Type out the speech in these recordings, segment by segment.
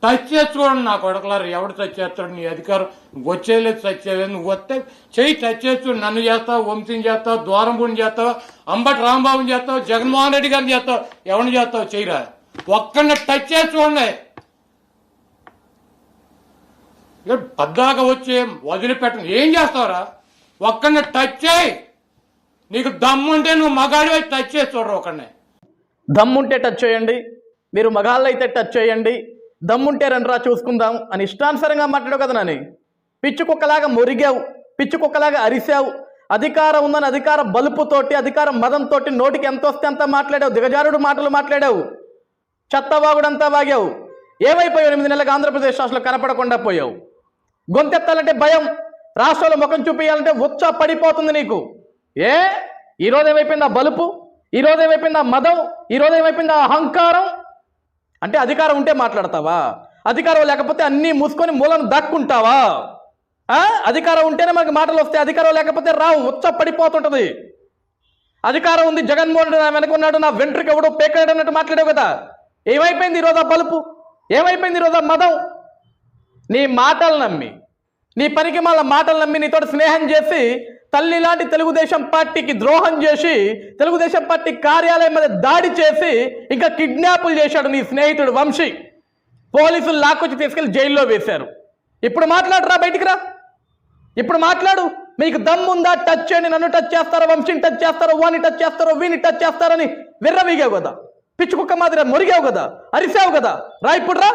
Touch చేసి చూడండి నా కొడకలారు, ఎవడు టచ్ చేస్తాడు? నీ అధికారం వచ్చేలేదు, టచ్ చేయలేదు. నువ్వు వస్తే చెయ్యి, టచ్ చేసి చూడు. నన్ను చేస్తావు, వంశీని చేస్తావు, ద్వారంపూడిని చేస్తావు, అంబటి రాంబాబుని చేస్తావు, జగన్మోహన్ రెడ్డి గారిని చేస్తావు, ఎవరిని చేస్తావు? చెయ్యిరా. ఒక్కడిని టచ్ చేసి చూడండి. పద్దాక వచ్చి వదిలిపెట్టను. ఏం చేస్తావురా? ఒక్కడిని టచ్ చేయి. నీకు దమ్ముంటే నువ్వు మగాడివై టచ్ చేసి చూడరు. ఒకడిని దమ్ముంటే టచ్ చేయండి, మీరు మగాళ్ళు అయితే టచ్ చేయండి, దమ్ముంటే రండిరా చూసుకుందాం అని ఇష్టానుసారంగా మాట్లాడావు కదా నాని. పిచ్చి కుక్కలాగా మొరిగావు, పిచ్చి కుక్కలాగా అరిసావు. అధికారం ఉందని అధికార బలుపుతోటి, అధికార మదంతో నోటికి ఎంత వస్తే అంత మాట్లాడావు. దిగజారుడు మాటలు మాట్లాడావు. చెత్తవాగుడంతా వాగావు. ఏమైపోయావు? 8 నెలలకు ఆంధ్రప్రదేశ్ రాష్ట్రంలో కనపడకుండా పోయావు. గొంతెత్తాలంటే భయం, రాష్ట్రంలో ముఖం చూపించాలంటే ఉచ్చ పడిపోతుంది నీకు. ఈరోజు ఏమైపోయింది ఆ బలుపు? ఈరోజు ఏమైపోయింది ఆ మదం? ఈరోజు ఏమైపోయింది ఆ అహంకారం? అంటే అధికారం ఉంటే మాట్లాడతావా? అధికారం లేకపోతే అన్నీ మూసుకొని మూలను దాక్కుంటావా? అధికారం ఉంటేనే మనకు మాటలు వస్తాయి, అధికారం లేకపోతే రావు. ఉచ్చ పడిపోతుంటది. అధికారం ఉంది, జగన్మోహన్ రెడ్డి నా వెనుకున్నాడు, నా వెంట్రుక ఎవడో పేకాడు అన్నట్టు మాట్లాడావు కదా. ఏమైపోయింది ఈరోజు ఆ బలుపు? ఏమైపోయింది ఈరోజు ఆ మదం? నీ మాటలు నమ్మి, నీ పనికి మళ్ళీ మాటలు నమ్మి నీతో స్నేహం చేసి తల్లి లాంటి తెలుగుదేశం పార్టీకి ద్రోహం చేసి, తెలుగుదేశం పార్టీ కార్యాలయం మీద దాడి చేసి, ఇంకా కిడ్నాపులు చేశాడు నీ స్నేహితుడు వంశీ. పోలీసులు లాక్కొచ్చి తీసుకెళ్లి జైల్లో వేశారు. ఇప్పుడు మాట్లాడరా, బయటికి రా. ఇప్పుడు మాట్లాడు. మీకు దమ్ముందా? టచ్ చేయండి. నన్ను టచ్ చేస్తారో, వంశీని టచ్ చేస్తారో, వాణ్ణి టచ్ చేస్తారో, వీని టచ్ చేస్తారని విర్రవీగావు కదా. పిచ్చి కుక్క మాదిరి మొరిగావు కదా, అరిసావు కదా. రా ఇప్పుడు రా.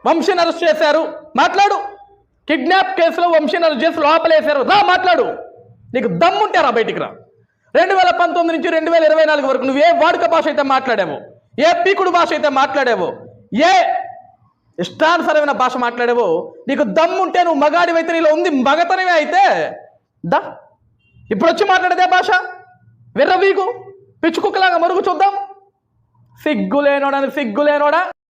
వంశీని అరెస్ట్ చేశారు, మాట్లాడు. కిడ్నాప్ కేసులో వంశీని అరెస్ట్ చేసి లోపలేశారు, రా మాట్లాడు. నీకు దమ్ముంటే రా, బయటికి రా. 2019 నుంచి 2024 వరకు నువ్వు ఏ వాడుక భాష అయితే మాట్లాడావో, ఏ పీకుడు భాష అయితే మాట్లాడావో, ఏ ఇష్టానుసరమైన భాష మాట్లాడావో, నీకు దమ్ముంటే, నువ్వు మగాడివైతే, నీలో ఉంది మగతనమే అయితే దా ఇప్పుడు వచ్చి మాట్లాడేదే భాష. విర్రవీగు, పిచ్చుకుక్కలాగా మరుగు చూద్దాం. సిగ్గులేనోడని సిగ్గులేనోడా.